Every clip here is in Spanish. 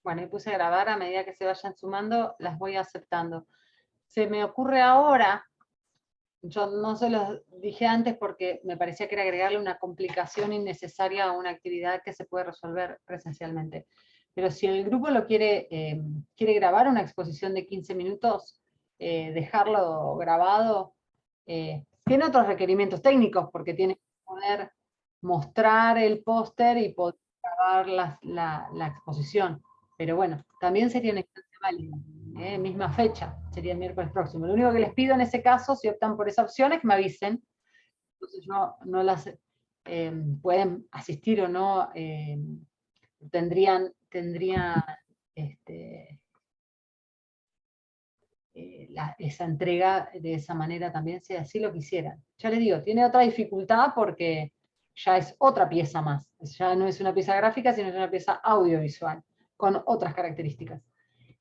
Bueno, y puse a grabar, a medida que se vayan sumando, las voy aceptando. Se me ocurre ahora, yo no se los dije antes porque me parecía que era agregarle una complicación innecesaria a una actividad que se puede resolver presencialmente. Pero si el grupo lo quiere grabar una exposición de 15 minutos, dejarlo grabado, tiene otros requerimientos técnicos porque tiene que poder mostrar el póster y poder grabar la exposición. Pero bueno, también sería una instancia válida. Misma fecha, sería el miércoles próximo. Lo único que les pido en ese caso, si optan por esa opción, es que me avisen. Entonces no las pueden asistir o no, tendría este, esa entrega de esa manera también, si así lo quisieran. Ya les digo, tiene otra dificultad porque ya es otra pieza más. Ya no es una pieza gráfica, sino es una pieza audiovisual, con otras características.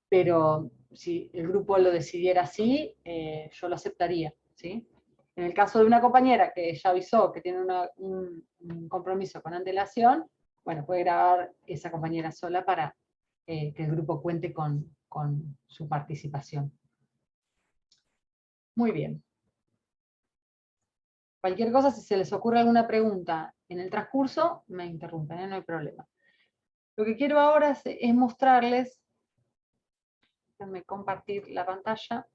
Pero si el grupo lo decidiera así, yo lo aceptaría, ¿sí? En el caso de una compañera que ya avisó que tiene un compromiso con antelación, bueno, puede grabar esa compañera sola para que el grupo cuente con su participación. Muy bien. Cualquier cosa, si se les ocurre alguna pregunta en el transcurso, me interrumpen, no hay problema. Lo que quiero ahora es mostrarles, déjenme compartir la pantalla.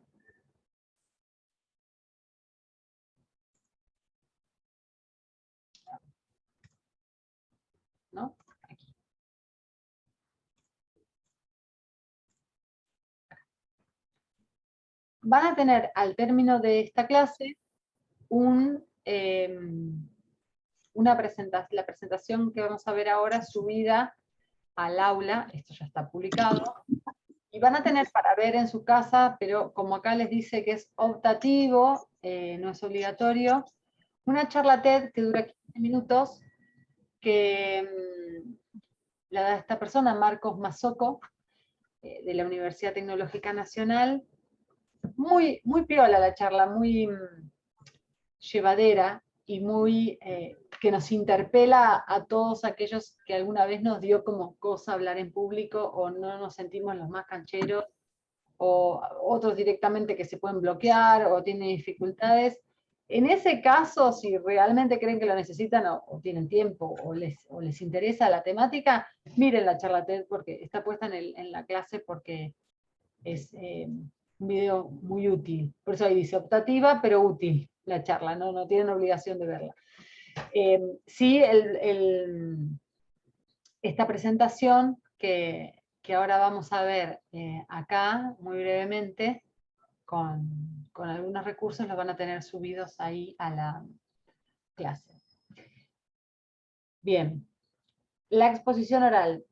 ¿No? Aquí. Van a tener al término de esta clase la presentación que vamos a ver ahora subida al aula, esto ya está publicado, y van a tener para ver en su casa, pero como acá les dice que es optativo, no es obligatorio, una charla TED que dura 15 minutos, que la da esta persona, Marcos Mazzocco, de la Universidad Tecnológica Nacional. Muy, muy piola la charla, muy llevadera y muy que nos interpela a todos aquellos que alguna vez nos dio como cosa hablar en público o no nos sentimos los más cancheros, o otros directamente que se pueden bloquear o tienen dificultades. En ese caso, si realmente creen que lo necesitan o tienen tiempo o les interesa la temática, miren la charla TED porque está puesta en la clase porque es un video muy útil. Por eso ahí dice optativa, pero útil la charla, no tienen obligación de verla. Sí, esta presentación que ahora vamos a ver acá, muy brevemente, con algunos recursos, los van a tener subidos ahí a la clase. Bien, la exposición oral.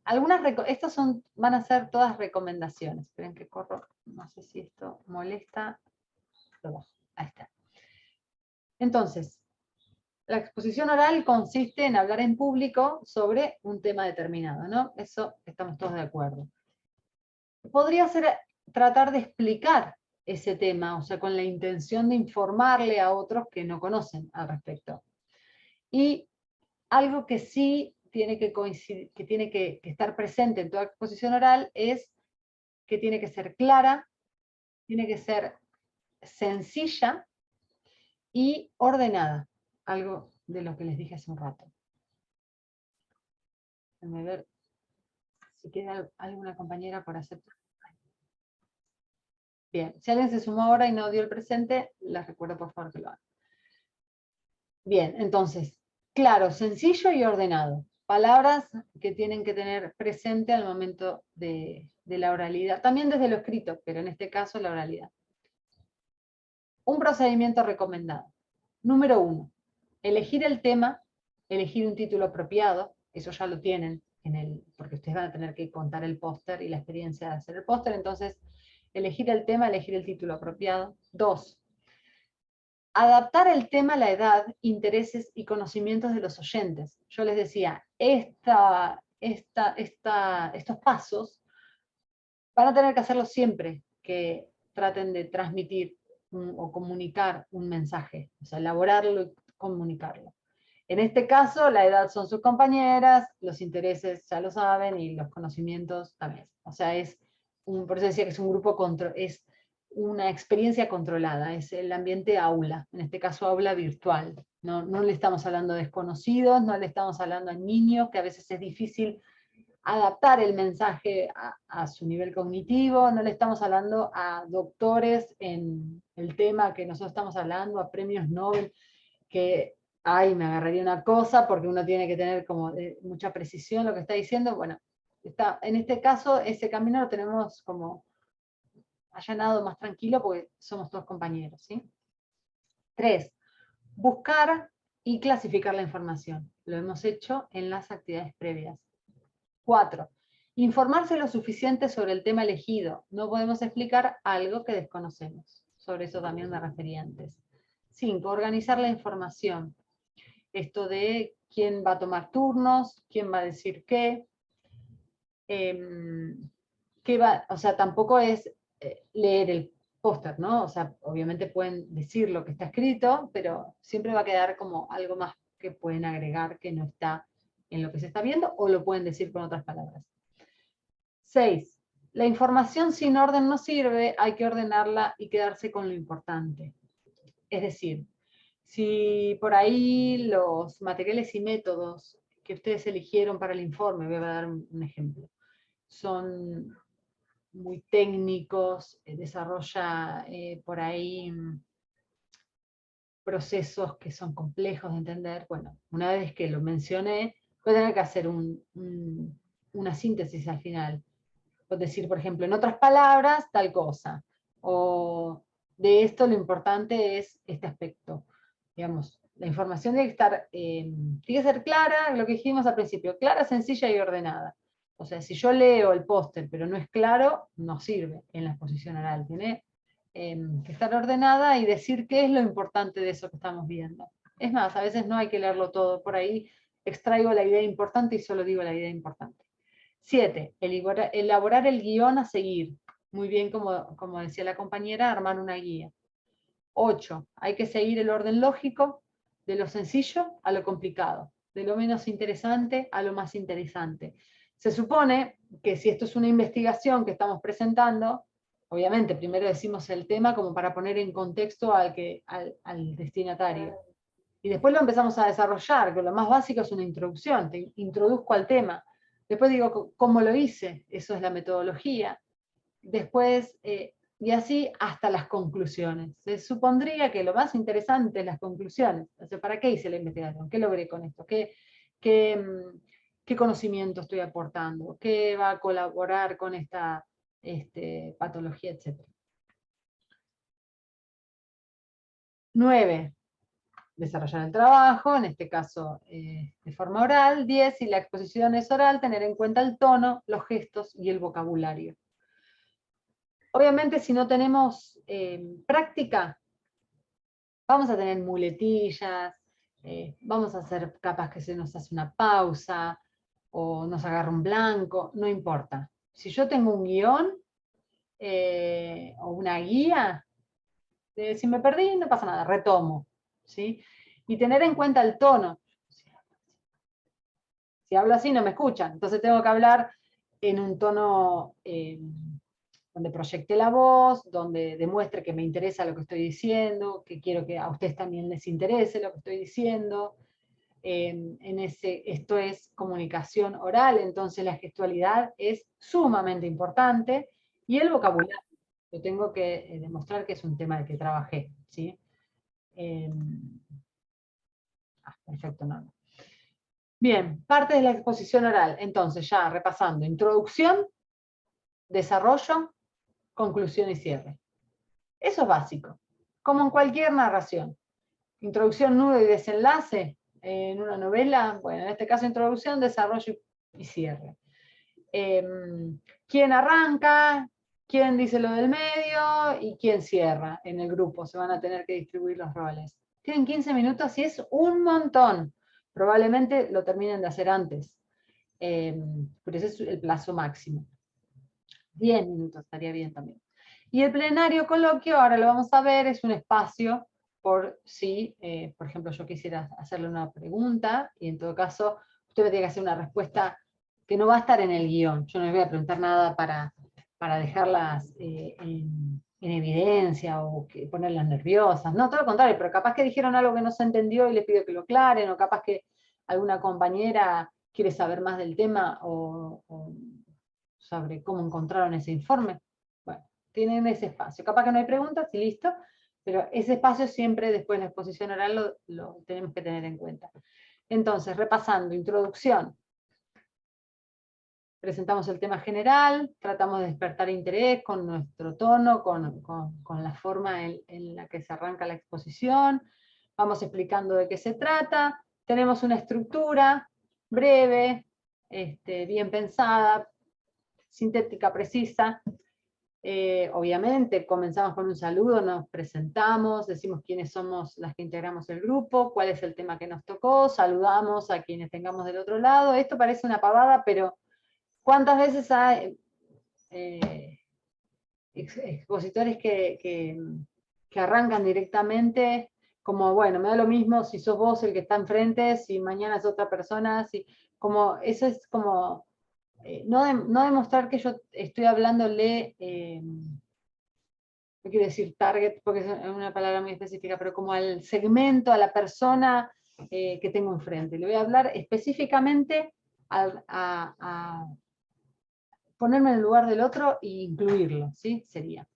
Estas van a ser todas recomendaciones. Esperen que corro, no sé si esto molesta. Lo bajo. Ahí está. Entonces, la exposición oral consiste en hablar en público sobre un tema determinado, ¿no? Eso estamos todos de acuerdo. Podría ser tratar de explicar ese tema, o sea, con la intención de informarle a otros que no conocen al respecto. Y algo que sí tiene que coincidir, que tiene que estar presente en toda exposición oral es que tiene que ser clara, tiene que ser sencilla y ordenada, algo de lo que les dije hace un rato. Déjenme ver si queda alguna compañera por aceptar. Bien, si alguien se sumó ahora y no dio el presente, les recuerdo por favor que lo hagan. Bien, entonces, claro, sencillo y ordenado. Palabras que tienen que tener presente al momento de la oralidad. También desde lo escrito, pero en este caso la oralidad. Un procedimiento recomendado. Número 1. Elegir el tema, elegir un título apropiado. Eso ya lo tienen, porque ustedes van a tener que contar el póster y la experiencia de hacer el póster. Entonces, elegir el tema, elegir el título apropiado. 2. Adaptar el tema a la edad, intereses y conocimientos de los oyentes. Yo les decía, estos pasos van a tener que hacerlo siempre que traten de transmitir o comunicar un mensaje, o sea, elaborarlo y comunicarlo. En este caso, la edad son sus compañeras, los intereses ya lo saben y los conocimientos también. O sea, por eso decía que es un grupo, es una experiencia controlada, es el ambiente aula, en este caso aula virtual. No le estamos hablando a desconocidos, no le estamos hablando a niños, que a veces es difícil adaptar el mensaje a su nivel cognitivo, no le estamos hablando a doctores en el tema que nosotros estamos hablando, a premios Nobel, que, ay, me agarraría una cosa, porque uno tiene que tener como mucha precisión lo que está diciendo. Bueno, en este caso ese camino lo tenemos como allanado, más tranquilo, porque somos todos compañeros, ¿sí? 3. Buscar y clasificar la información. Lo hemos hecho en las actividades previas. 4. Informarse lo suficiente sobre el tema elegido. No podemos explicar algo que desconocemos. Sobre eso también me refería antes. 5. Organizar la información. Esto de quién va a tomar turnos, quién va a decir qué. O sea, tampoco es leer el póster, ¿no? O sea, obviamente pueden decir lo que está escrito, pero siempre va a quedar como algo más que pueden agregar que no está en lo que se está viendo, o lo pueden decir con otras palabras. 6. La información sin orden no sirve, hay que ordenarla y quedarse con lo importante. Es decir, si por ahí los materiales y métodos que ustedes eligieron para el informe, voy a dar un ejemplo, son muy técnicos, desarrolla por ahí procesos que son complejos de entender. Bueno, una vez que lo mencioné, voy a tener que hacer una síntesis al final. Puedo decir, por ejemplo, en otras palabras, tal cosa. O de esto lo importante es este aspecto. Digamos, la información tiene que ser clara, lo que dijimos al principio, clara, sencilla y ordenada. O sea, si yo leo el póster pero no es claro, no sirve en la exposición oral. Tiene que estar ordenada y decir qué es lo importante de eso que estamos viendo. Es más, a veces no hay que leerlo todo. Por ahí extraigo la idea importante y solo digo la idea importante. 7. Elaborar el guión a seguir. Muy bien, como decía la compañera, armar una guía. 8. Hay que seguir el orden lógico de lo sencillo a lo complicado, de lo menos interesante a lo más interesante. Se supone que si esto es una investigación que estamos presentando, obviamente primero decimos el tema como para poner en contexto al destinatario. Y después lo empezamos a desarrollar, que lo más básico es una introducción, te introduzco al tema. Después digo cómo lo hice, eso es la metodología. Después, y así hasta las conclusiones. Se supondría que lo más interesante es las conclusiones. O sea, ¿para qué hice la investigación? ¿Qué logré con esto? ¿Qué conocimiento estoy aportando? ¿Qué va a colaborar con esta patología, etcétera? 9. Desarrollar el trabajo, en este caso de forma oral. 10. Si la exposición es oral, tener en cuenta el tono, los gestos y el vocabulario. Obviamente, si no tenemos práctica, vamos a tener muletillas, vamos a hacer capaz que se nos hace una pausa, o nos agarra un blanco, no importa. Si yo tengo un guión o una guía, si me perdí, no pasa nada, retomo, ¿sí? Y tener en cuenta el tono. Si hablo así no me escuchan, entonces tengo que hablar en un tono donde proyecte la voz, donde demuestre que me interesa lo que estoy diciendo, que quiero que a ustedes también les interese lo que estoy diciendo. Esto es comunicación oral, entonces la gestualidad es sumamente importante, y el vocabulario. Yo tengo que demostrar que es un tema del que trabajé, ¿sí? Perfecto, no. Bien, parte de la exposición oral. Entonces, ya repasando, introducción, desarrollo, conclusión y cierre. Eso es básico, como en cualquier narración. Introducción, nudo y desenlace en una novela, bueno, en este caso introducción, desarrollo y cierre. ¿Quién arranca? ¿Quién dice lo del medio? ¿Y quién cierra en el grupo? Se van a tener que distribuir los roles. Tienen 15 minutos y es un montón. Probablemente lo terminen de hacer antes. Pero ese es el plazo máximo. 10 minutos estaría bien también. Y el plenario coloquio, ahora lo vamos a ver, es un espacio por si, por ejemplo, yo quisiera hacerle una pregunta, y en todo caso, usted me tiene que hacer una respuesta que no va a estar en el guión. Yo no les voy a preguntar nada para dejarlas en evidencia o ponerlas nerviosas. No, todo lo contrario, pero capaz que dijeron algo que no se entendió y les pido que lo aclaren, o capaz que alguna compañera quiere saber más del tema o sobre cómo encontraron ese informe. Bueno, tienen ese espacio. Capaz que no hay preguntas y listo, pero ese espacio siempre después de la exposición oral lo tenemos que tener en cuenta. Entonces, repasando, introducción. Presentamos el tema general, tratamos de despertar interés con nuestro tono, con la forma en la que se arranca la exposición, vamos explicando de qué se trata, tenemos una estructura breve, bien pensada, sintética, precisa. Obviamente comenzamos con un saludo, nos presentamos, decimos quiénes somos las que integramos el grupo, cuál es el tema que nos tocó, saludamos a quienes tengamos del otro lado. Esto parece una pavada, pero ¿cuántas veces hay expositores que arrancan directamente como, bueno, me da lo mismo si sos vos el que está enfrente, si mañana es otra persona, como, eso es como, no demostrar que yo estoy hablándole, no quiero decir target porque es una palabra muy específica, pero como al segmento, a la persona que tengo enfrente. Le voy a hablar específicamente a ponerme en el lugar del otro e incluirlo, ¿sí? Sería.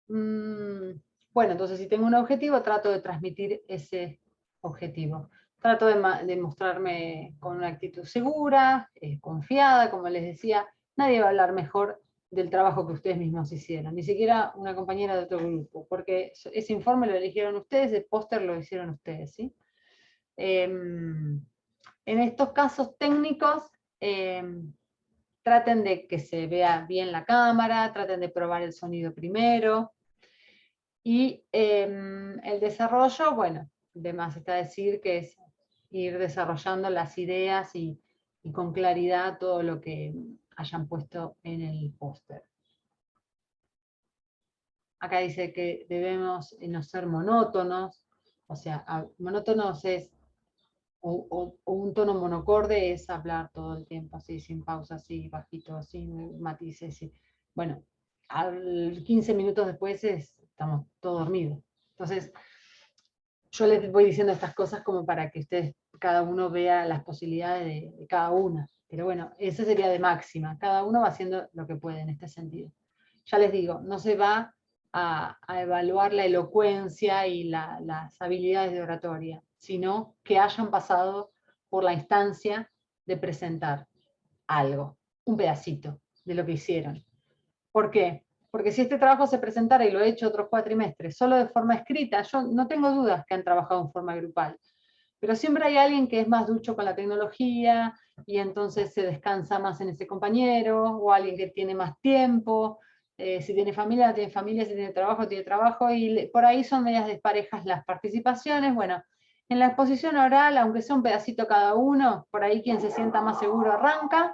Bueno, entonces si tengo un objetivo, trato de transmitir ese objetivo. Trato de mostrarme con una actitud segura, confiada, como les decía, nadie va a hablar mejor del trabajo que ustedes mismos hicieron, ni siquiera una compañera de otro grupo, porque ese informe lo eligieron ustedes, el póster lo hicieron ustedes, ¿sí? En estos casos técnicos, traten de que se vea bien la cámara, traten de probar el sonido primero. Y el desarrollo, bueno, de más está decir que es ir desarrollando las ideas y con claridad todo lo que hayan puesto en el póster. Acá dice que debemos no ser monótonos, o sea, monótonos es, o un tono monocorde es hablar todo el tiempo así, sin pausa, así, bajito, así, matices, así. Bueno, 15 minutos después estamos todos dormidos. Entonces, yo les voy diciendo estas cosas como para que ustedes, cada uno vea las posibilidades de cada una. Pero bueno, eso sería de máxima. Cada uno va haciendo lo que puede en este sentido. Ya les digo, no se va a evaluar la elocuencia y las habilidades de oratoria, sino que hayan pasado por la instancia de presentar algo, un pedacito de lo que hicieron. ¿Por qué? Porque si este trabajo se presentara, y lo he hecho otros cuatrimestres, solo de forma escrita, yo no tengo dudas que han trabajado en forma grupal, pero siempre hay alguien que es más ducho con la tecnología, y entonces se descansa más en ese compañero, o alguien que tiene más tiempo, si tiene familia, tiene familia, si tiene trabajo, y por ahí son medias desparejas las participaciones. Bueno, en la exposición oral, aunque sea un pedacito cada uno, por ahí quien se sienta más seguro arranca,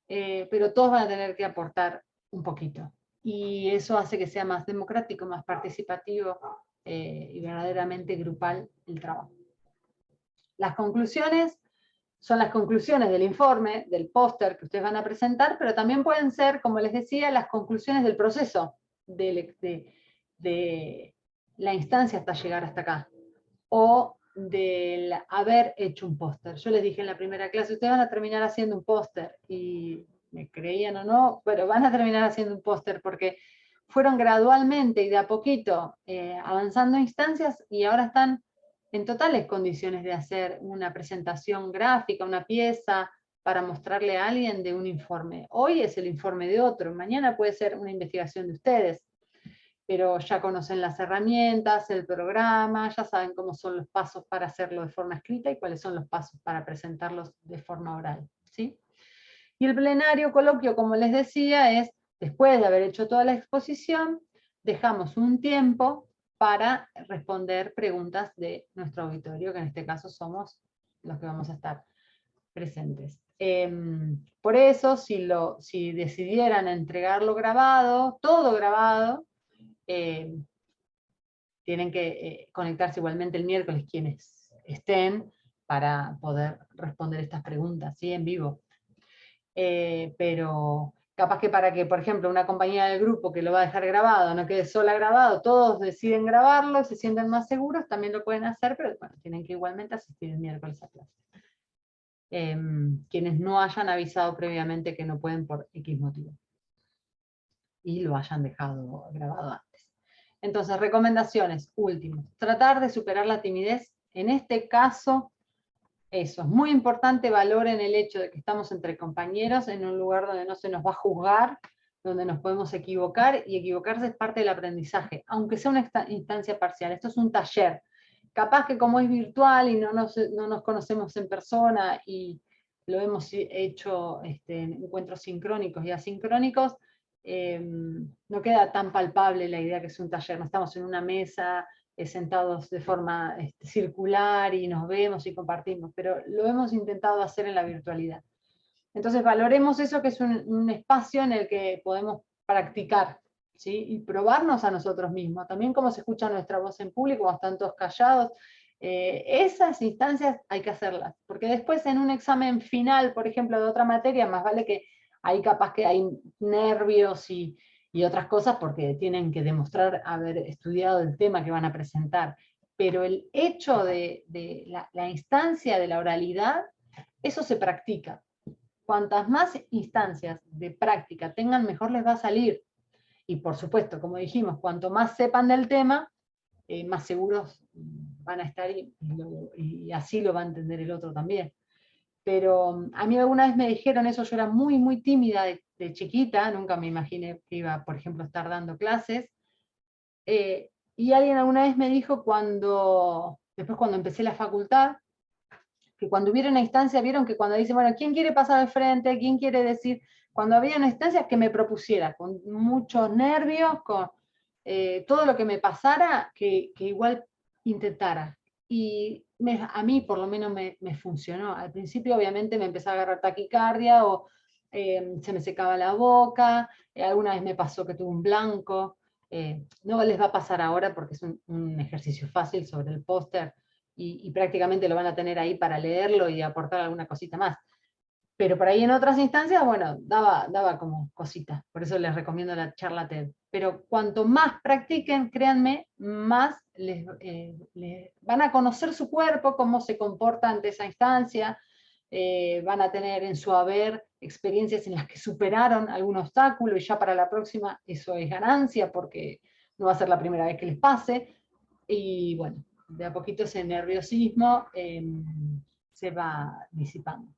pero todos van a tener que aportar un poquito. Y eso hace que sea más democrático, más participativo y verdaderamente grupal el trabajo. Las conclusiones son las conclusiones del informe, del póster que ustedes van a presentar, pero también pueden ser, como les decía, las conclusiones del proceso de la instancia hasta llegar hasta acá, o del haber hecho un póster. Yo les dije en la primera clase, ustedes van a terminar haciendo un póster, y me creían o no, pero van a terminar haciendo un póster porque fueron gradualmente y de a poquito avanzando instancias, y ahora están en totales condiciones de hacer una presentación gráfica, una pieza, para mostrarle a alguien de un informe. Hoy es el informe de otro, mañana puede ser una investigación de ustedes, pero ya conocen las herramientas, el programa, ya saben cómo son los pasos para hacerlo de forma escrita y cuáles son los pasos para presentarlos de forma oral, ¿sí? Y el plenario coloquio, como les decía, es después de haber hecho toda la exposición, dejamos un tiempo para responder preguntas de nuestro auditorio, que en este caso somos los que vamos a estar presentes. Por eso, si decidieran entregarlo grabado, todo grabado, tienen que conectarse igualmente el miércoles quienes estén para poder responder estas preguntas, ¿sí? En vivo. Pero capaz que para que, por ejemplo, una compañía del grupo que lo va a dejar grabado, no quede sola grabado, todos deciden grabarlo, se sienten más seguros, también lo pueden hacer, pero bueno, tienen que igualmente asistir el miércoles a clase. Quienes no hayan avisado previamente que no pueden por X motivo y lo hayan dejado grabado antes. Entonces, recomendaciones, último, tratar de superar la timidez. En este caso, eso, es muy importante, valoren el hecho de que estamos entre compañeros en un lugar donde no se nos va a juzgar, donde nos podemos equivocar, y equivocarse es parte del aprendizaje, aunque sea una instancia parcial. Esto es un taller. Capaz que como es virtual y no nos conocemos en persona y lo hemos hecho en encuentros sincrónicos y asincrónicos, no queda tan palpable la idea que es un taller. No estamos en una mesa sentados de forma circular y nos vemos y compartimos, pero lo hemos intentado hacer en la virtualidad. Entonces valoremos eso, que es un espacio en el que podemos practicar, ¿sí? Y probarnos a nosotros mismos, también cómo se escucha nuestra voz en público, cuando están todos callados. Esas instancias hay que hacerlas, porque después en un examen final, por ejemplo, de otra materia, más vale que ahí capaz que hay nervios y otras cosas, porque tienen que demostrar haber estudiado el tema que van a presentar. Pero el hecho de la instancia de la oralidad, eso se practica. Cuantas más instancias de práctica tengan, mejor les va a salir. Y por supuesto, como dijimos, cuanto más sepan del tema, más seguros van a estar y así lo va a entender el otro también. Pero a mí alguna vez me dijeron eso, yo era muy, muy tímida de chiquita, nunca me imaginé que iba, por ejemplo, a estar dando clases. Y alguien alguna vez me dijo después cuando empecé la facultad, que cuando hubiera una instancia, vieron que cuando dicen, bueno, ¿quién quiere pasar al frente? ¿Quién quiere decir? Cuando había una instancia que me propusiera, con muchos nervios, con todo lo que me pasara, que igual intentara. Y a mí por lo menos me funcionó. Al principio obviamente me empezaba a agarrar taquicardia o se me secaba la boca, alguna vez me pasó que tuve un blanco. No les va a pasar ahora porque es un ejercicio fácil sobre el póster, y prácticamente lo van a tener ahí para leerlo y aportar alguna cosita más. Pero por ahí en otras instancias, bueno, daba como cositas. Por eso les recomiendo la charla TED. Pero cuanto más practiquen, créanme, más les van a conocer su cuerpo, cómo se comporta ante esa instancia, van a tener en su haber experiencias en las que superaron algún obstáculo y ya para la próxima eso es ganancia porque no va a ser la primera vez que les pase. Y bueno, de a poquito ese nerviosismo se va disipando.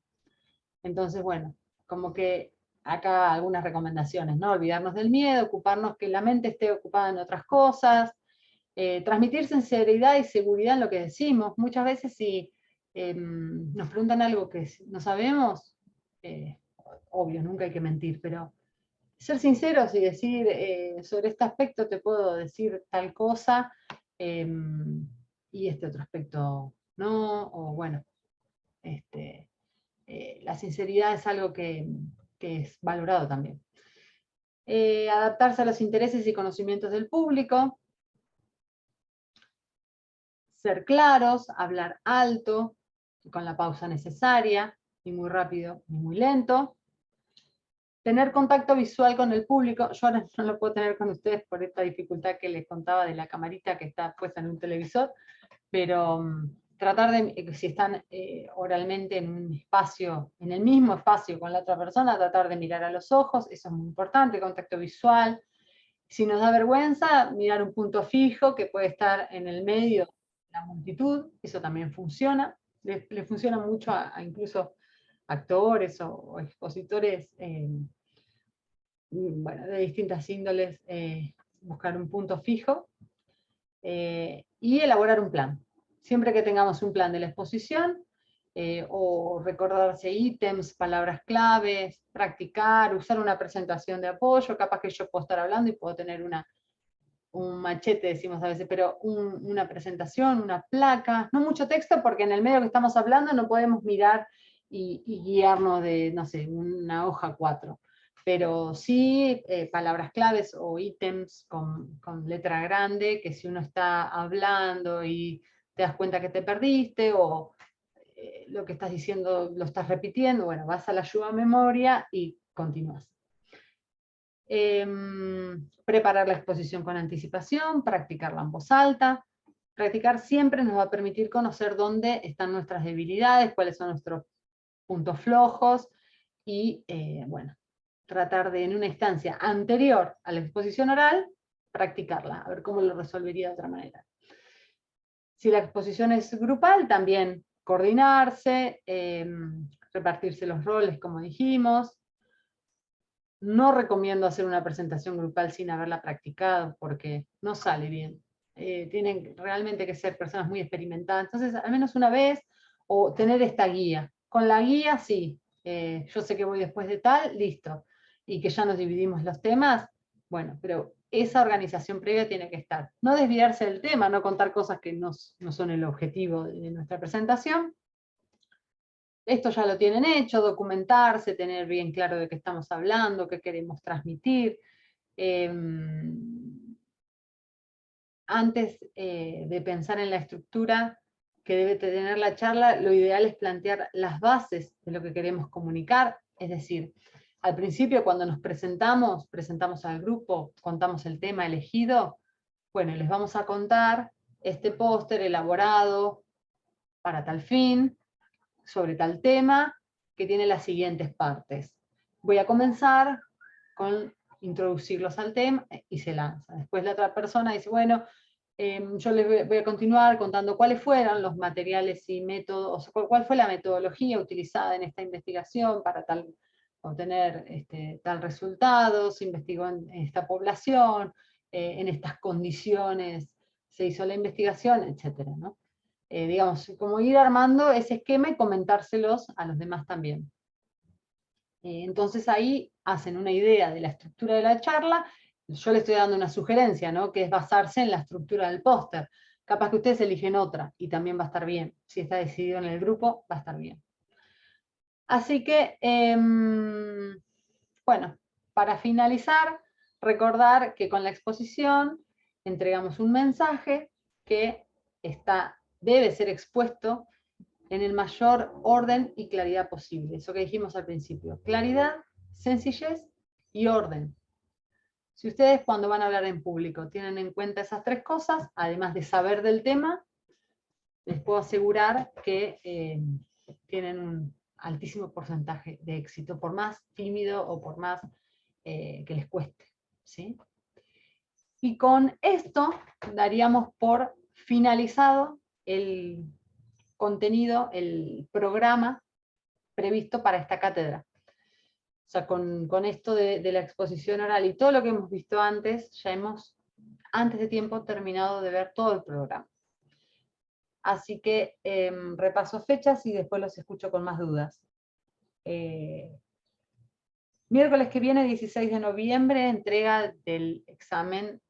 Entonces, bueno, como que acá algunas recomendaciones, ¿no? Olvidarnos del miedo, ocuparnos que la mente esté ocupada en otras cosas, transmitir sinceridad y seguridad en lo que decimos. Muchas veces si nos preguntan algo que no sabemos, obvio, nunca hay que mentir, pero ser sinceros y decir, sobre este aspecto te puedo decir tal cosa, y este otro aspecto no, o bueno, la sinceridad es algo que es valorado también. Adaptarse a los intereses y conocimientos del público, ser claros, hablar alto, con la pausa necesaria, ni muy rápido ni muy lento. Tener contacto visual con el público. Yo ahora no lo puedo tener con ustedes por esta dificultad que les contaba de la camarita que está puesta en un televisor, pero tratar de, si están oralmente en un espacio, en el mismo espacio con la otra persona, tratar de mirar a los ojos, eso es muy importante, contacto visual. Si nos da vergüenza, mirar un punto fijo que puede estar en el medio de la multitud, eso también funciona. Le funciona mucho a incluso actores o expositores bueno, de distintas índoles, buscar un punto fijo y elaborar un plan. Siempre que tengamos un plan de la exposición, o recordarse ítems, palabras claves, practicar, usar una presentación de apoyo, capaz que yo puedo estar hablando y puedo tener un machete, decimos a veces, pero una presentación, una placa, no mucho texto porque en el medio que estamos hablando no podemos mirar y guiarnos de, no sé, una hoja 4. pero sí palabras claves o ítems con letra grande, que si uno está hablando y te das cuenta que te perdiste, o lo que estás diciendo lo estás repitiendo, bueno, vas a la ayuda a memoria y continúas. Preparar la exposición con anticipación, practicarla en voz alta. Practicar siempre nos va a permitir conocer dónde están nuestras debilidades, cuáles son nuestros puntos flojos, y bueno, tratar de en una instancia anterior a la exposición oral, practicarla, a ver cómo lo resolvería de otra manera. Si la exposición es grupal, también coordinarse, repartirse los roles, como dijimos. No recomiendo hacer una presentación grupal sin haberla practicado, porque no sale bien. Tienen realmente que ser personas muy experimentadas, entonces al menos una vez, o tener esta guía. Con la guía, sí, yo sé que voy después de tal, listo, y que ya nos dividimos los temas, bueno, pero esa organización previa tiene que estar. No desviarse del tema, no contar cosas que no son el objetivo de nuestra presentación. Esto ya lo tienen hecho, documentarse, tener bien claro de qué estamos hablando, qué queremos transmitir. Antes de pensar en la estructura que debe tener la charla, lo ideal es plantear las bases de lo que queremos comunicar, es decir, al principio cuando nos presentamos al grupo, contamos el tema elegido, bueno, les vamos a contar este póster elaborado para tal fin, sobre tal tema, que tiene las siguientes partes. Voy a comenzar con introducirlos al tema y se lanza. Después la otra persona dice, bueno, yo les voy a continuar contando cuáles fueron los materiales y métodos, cuál fue la metodología utilizada en esta investigación para obtener tal resultado, se investigó en esta población, en estas condiciones se hizo la investigación, etcétera, ¿no? Digamos, como ir armando ese esquema y comentárselos a los demás también. Entonces ahí hacen una idea de la estructura de la charla. Yo le estoy dando una sugerencia, ¿no? Que es basarse en la estructura del póster. Capaz que ustedes eligen otra y también va a estar bien. Si está decidido en el grupo, va a estar bien. Así que, bueno, para finalizar, recordar que con la exposición entregamos un mensaje que debe ser expuesto en el mayor orden y claridad posible. Eso que dijimos al principio. Claridad, sencillez y orden. Si ustedes cuando van a hablar en público tienen en cuenta esas tres cosas, además de saber del tema, les puedo asegurar que tienen un altísimo porcentaje de éxito, por más tímido o por más que les cueste, ¿sí? Y con esto daríamos por finalizado el contenido, el programa previsto para esta cátedra. O sea, con esto de la exposición oral y todo lo que hemos visto antes, ya hemos, antes de tiempo, terminado de ver todo el programa. Así que repaso fechas y después los escucho con más dudas. Miércoles que viene, 16 de noviembre, entrega del examen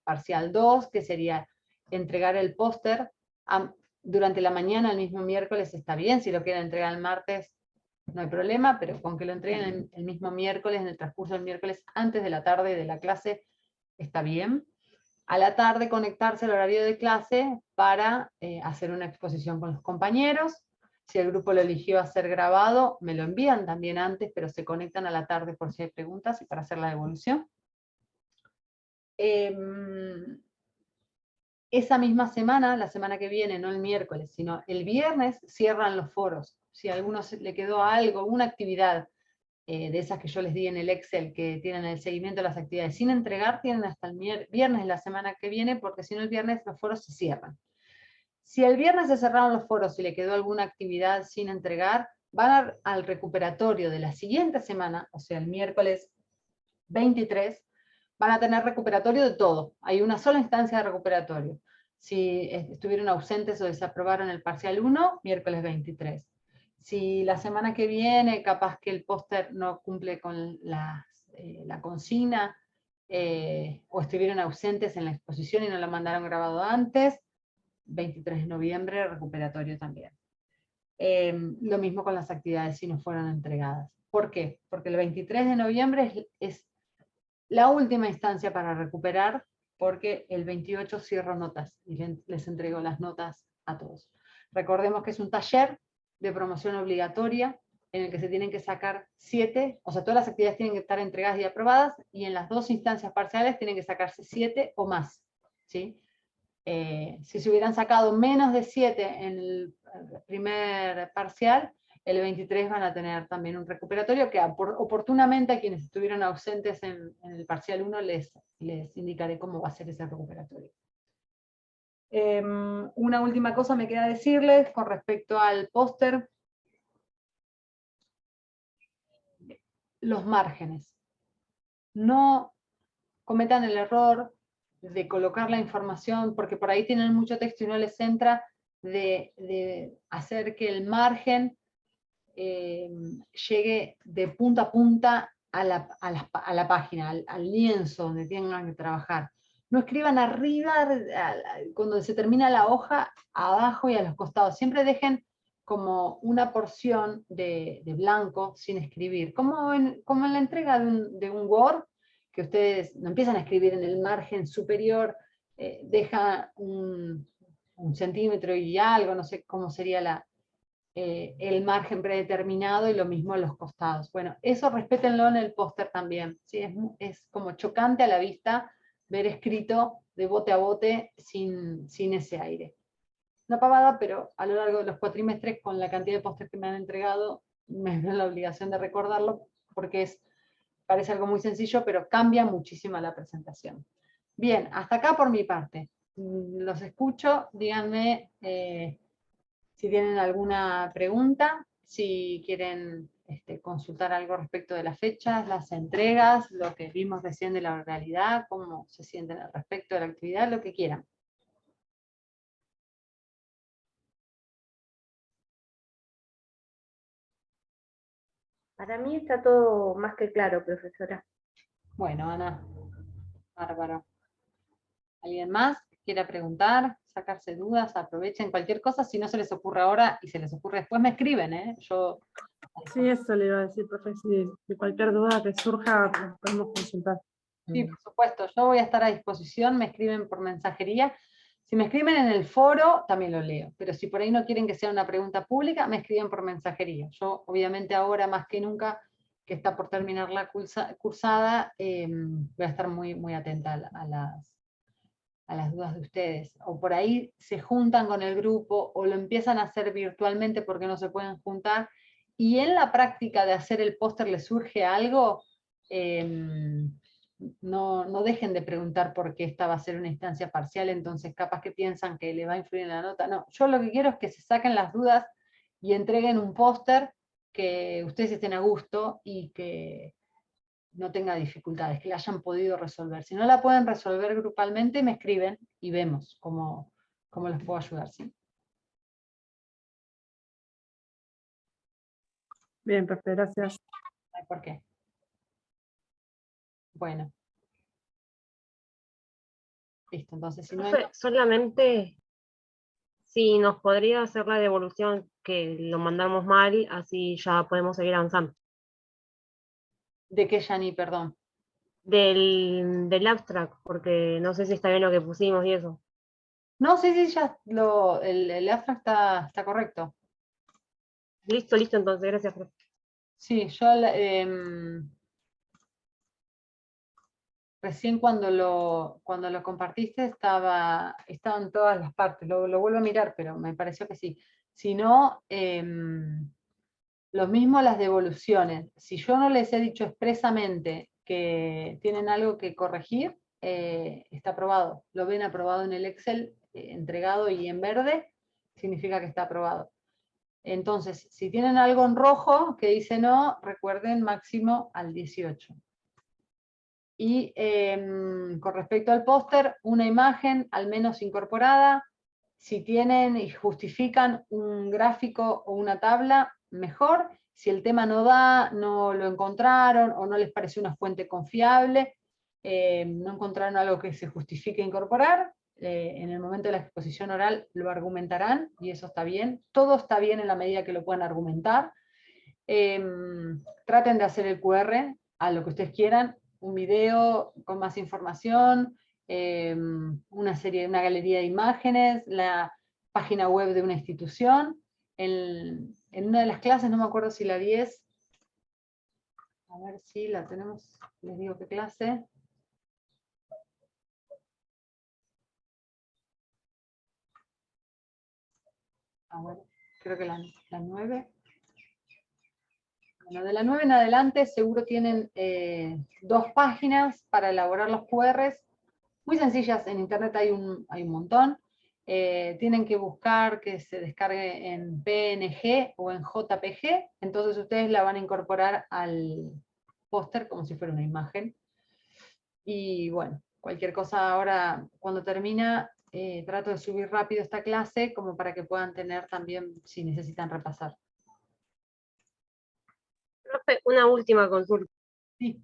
parcial 2, que sería entregar el póster durante la mañana, el mismo miércoles está bien, si lo quieren entregar el martes no hay problema, pero con que lo entreguen el mismo miércoles, en el transcurso del miércoles, antes de la tarde de la clase, está bien. A la tarde conectarse al horario de clase para hacer una exposición con los compañeros. Si el grupo lo eligió hacer grabado, me lo envían también antes, pero se conectan a la tarde por si hay preguntas y para hacer la devolución. Esa misma semana, la semana que viene, no el miércoles, sino el viernes, cierran los foros. Si a alguno le quedó algo, una actividad de esas que yo les di en el Excel, que tienen el seguimiento de las actividades sin entregar, tienen hasta el viernes de la semana que viene, porque si no el viernes los foros se cierran. Si el viernes se cerraron los foros y le quedó alguna actividad sin entregar, van al recuperatorio de la siguiente semana, o sea, el miércoles 23, van a tener recuperatorio de todo. Hay una sola instancia de recuperatorio. Si estuvieron ausentes o desaprobaron el parcial 1, miércoles 23. Si la semana que viene capaz que el póster no cumple con la consigna, o estuvieron ausentes en la exposición y no lo mandaron grabado antes, 23 de noviembre, recuperatorio también. Lo mismo con las actividades si no fueron entregadas. ¿Por qué? Porque el 23 de noviembre es la última instancia para recuperar, porque el 28 cierro notas y les entrego las notas a todos. Recordemos que es un taller de promoción obligatoria en el que se tienen que sacar 7, o sea, todas las actividades tienen que estar entregadas y aprobadas, y en las 2 instancias parciales tienen que sacarse 7 o más, ¿sí? Si se hubieran sacado menos de 7 en el primer parcial, el 23 van a tener también un recuperatorio que oportunamente a quienes estuvieron ausentes en el parcial 1 les indicaré cómo va a ser ese recuperatorio. Una última cosa me queda decirles con respecto al póster. Los márgenes. No cometan el error de colocar la información, porque por ahí tienen mucho texto y no les entra, de hacer que el margen llegue de punta a punta a la página, al lienzo donde tengan que trabajar. No escriban arriba, cuando se termina la hoja, abajo y a los costados. Siempre dejen como una porción de blanco sin escribir. Como en la entrega de un Word, que ustedes no empiezan a escribir en el margen superior, deja un centímetro y algo, no sé cómo sería el margen predeterminado, y lo mismo en los costados. Bueno, eso respétenlo en el póster también, ¿sí? Es como chocante a la vista ver escrito de bote a bote sin ese aire. Una pavada, pero a lo largo de los cuatrimestres, con la cantidad de póster que me han entregado, me veo la obligación de recordarlo, porque parece algo muy sencillo, pero cambia muchísimo la presentación. Bien, hasta acá por mi parte. Los escucho, díganme si tienen alguna pregunta, si quieren consultar algo respecto de las fechas, las entregas, lo que vimos recién de la realidad, cómo se sienten al respecto de la actividad, lo que quieran. Para mí está todo más que claro, profesora. Bueno, Ana, bárbaro. ¿Alguien más que quiera preguntar, sacarse dudas? Aprovechen cualquier cosa, si no se les ocurre ahora y se les ocurre después, me escriben, ¿eh? Sí, eso le iba a decir, profe, si cualquier duda que surja, podemos consultar. Sí, por supuesto, yo voy a estar a disposición, me escriben por mensajería. Si me escriben en el foro, también lo leo, pero si por ahí no quieren que sea una pregunta pública, me escriben por mensajería. Yo, obviamente, ahora más que nunca, que está por terminar la cursada, voy a estar muy, muy atenta a las dudas de ustedes. O por ahí se juntan con el grupo, o lo empiezan a hacer virtualmente porque no se pueden juntar, y en la práctica de hacer el póster les surge algo, no dejen de preguntar por qué esta va a ser una instancia parcial, entonces capaz que piensan que le va a influir en la nota. No, yo lo que quiero es que se saquen las dudas y entreguen un póster que ustedes estén a gusto y que no tenga dificultades, que la hayan podido resolver. Si no la pueden resolver grupalmente, me escriben y vemos cómo los puedo ayudar, ¿sí? Bien, profe, gracias. No hay por qué. Bueno. Listo, entonces si no hay... Profe, solamente si nos podría hacer la devolución que lo mandamos mal, así ya podemos seguir avanzando. ¿De qué, Yani? Perdón. Del abstract, porque no sé si está bien lo que pusimos y eso. No, sí, ya el abstract está correcto. Listo, entonces, gracias, profe. Sí, yo recién cuando lo compartiste estaban todas las partes, lo vuelvo a mirar, pero me pareció que sí. Si no, lo mismo las devoluciones. Si yo no les he dicho expresamente que tienen algo que corregir, está aprobado. Lo ven aprobado en el Excel, entregado y en verde, significa que está aprobado. Entonces, si tienen algo en rojo que dice no, recuerden máximo al 18. Y con respecto al póster, una imagen al menos incorporada. Si tienen y justifican un gráfico o una tabla, mejor. Si el tema no da, no lo encontraron o no les pareció una fuente confiable, no encontraron algo que se justifique incorporar, en el momento de la exposición oral lo argumentarán y eso está bien. Todo está bien en la medida que lo puedan argumentar. traten de hacer el QR a lo que ustedes quieran, un video con más información, una galería de imágenes, la página web de una institución. En una de las clases, no me acuerdo si la 10, a ver si la tenemos, les digo qué clase. Bueno, creo que la 9. Bueno, de la 9 en adelante seguro tienen 2 páginas para elaborar los QRs, muy sencillas, en internet hay un montón. Tienen que buscar que se descargue en PNG o en JPG, entonces ustedes la van a incorporar al póster como si fuera una imagen. Y bueno, cualquier cosa ahora, cuando termina, trato de subir rápido esta clase, como para que puedan tener también, si necesitan repasar. Profe, una última consulta. Sí.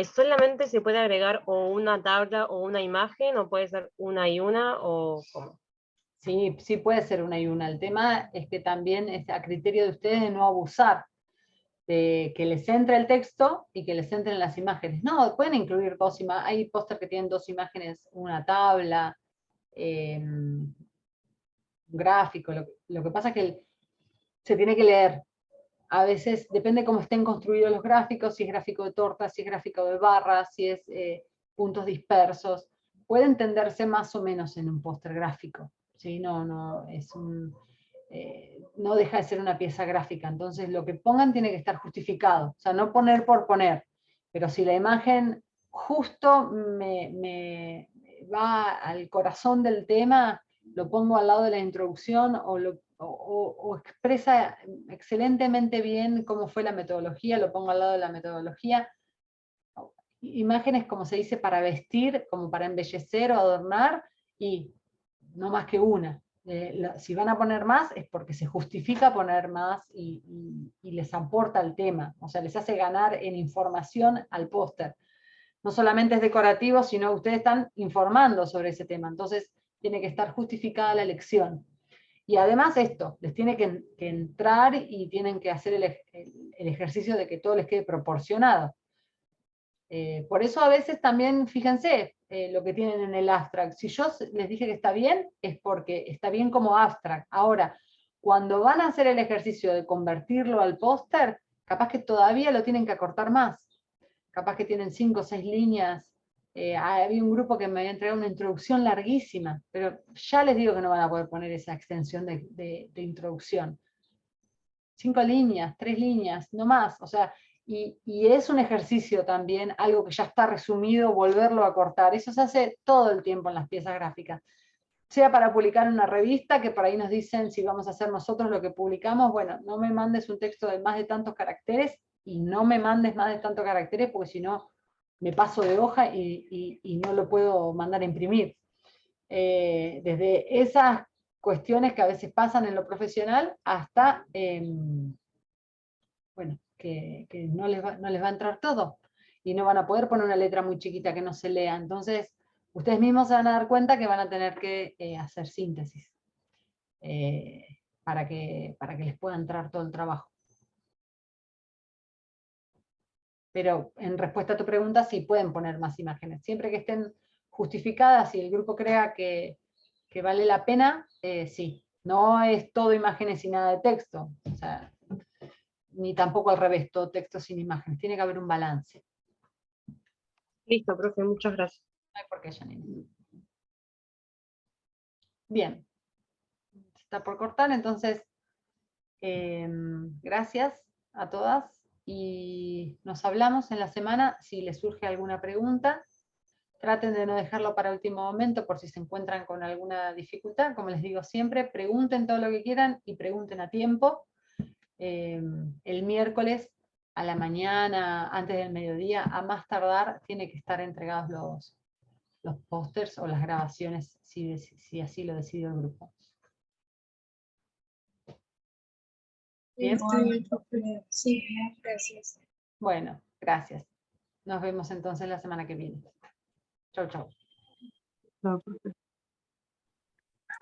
¿Solamente se puede agregar o una tabla o una imagen, o puede ser una y una, o cómo? Sí, sí puede ser una y una. El tema es que también es a criterio de ustedes de no abusar, de que les entre el texto y que les entren las imágenes. No, pueden incluir 2 imágenes. Hay póster que tienen 2 imágenes, una tabla, un gráfico. Lo que pasa es que se tiene que leer. A veces depende cómo estén construidos los gráficos, si es gráfico de torta, si es gráfico de barras, si es puntos dispersos. Puede entenderse más o menos en un póster gráfico, ¿sí? No deja de ser una pieza gráfica. Entonces lo que pongan tiene que estar justificado. O sea, no poner por poner. Pero si la imagen justo me va al corazón del tema, lo pongo al lado de la introducción o expresa excelentemente bien cómo fue la metodología, lo pongo al lado de la metodología. Imágenes, como se dice, para vestir, como para embellecer o adornar, y no más que una. Si van a poner más, es porque se justifica poner más y les aporta el tema, o sea, les hace ganar en información al póster. No solamente es decorativo, sino ustedes están informando sobre ese tema, entonces tiene que estar justificada la elección. Y además esto, les tiene que entrar y tienen que hacer el ejercicio de que todo les quede proporcionado. Por eso a veces también, fíjense, lo que tienen en el abstract. Si yo les dije que está bien, es porque está bien como abstract. Ahora, cuando van a hacer el ejercicio de convertirlo al póster, capaz que todavía lo tienen que acortar más. Capaz que tienen 5 o 6 líneas. Había un grupo que me había entregado una introducción larguísima, pero ya les digo que no van a poder poner esa extensión de introducción. 5 líneas, 3 líneas, no más. O sea, y es un ejercicio también, algo que ya está resumido, volverlo a cortar. Eso se hace todo el tiempo en las piezas gráficas. Sea para publicar en una revista, que por ahí nos dicen si vamos a hacer nosotros lo que publicamos, bueno, no me mandes un texto de más de tantos caracteres, y no me mandes más de tantos caracteres, porque si no me paso de hoja y no lo puedo mandar a imprimir. Desde esas cuestiones que a veces pasan en lo profesional hasta, bueno, que no les va a entrar todo y no van a poder poner una letra muy chiquita que no se lea. Entonces, ustedes mismos se van a dar cuenta que van a tener que hacer síntesis para que les pueda entrar todo el trabajo. Pero en respuesta a tu pregunta, sí pueden poner más imágenes. Siempre que estén justificadas y el grupo crea que vale la pena, sí. No es todo imágenes y nada de texto. O sea, ni tampoco al revés, todo texto sin imágenes. Tiene que haber un balance. Listo, profe, muchas gracias. No hay por qué, Janine. Bien. Está por cortar, entonces, gracias a todas y nos hablamos en la semana. Si les surge alguna pregunta, traten de no dejarlo para último momento por si se encuentran con alguna dificultad. Como les digo siempre, pregunten todo lo que quieran y pregunten a tiempo. El miércoles a la mañana, antes del mediodía, a más tardar, tiene que estar entregados los pósters o las grabaciones, si así lo decide el grupo. ¿Bien? Sí, gracias. Bueno, gracias. Nos vemos entonces la semana que viene. Chau, chau. No, perfecto.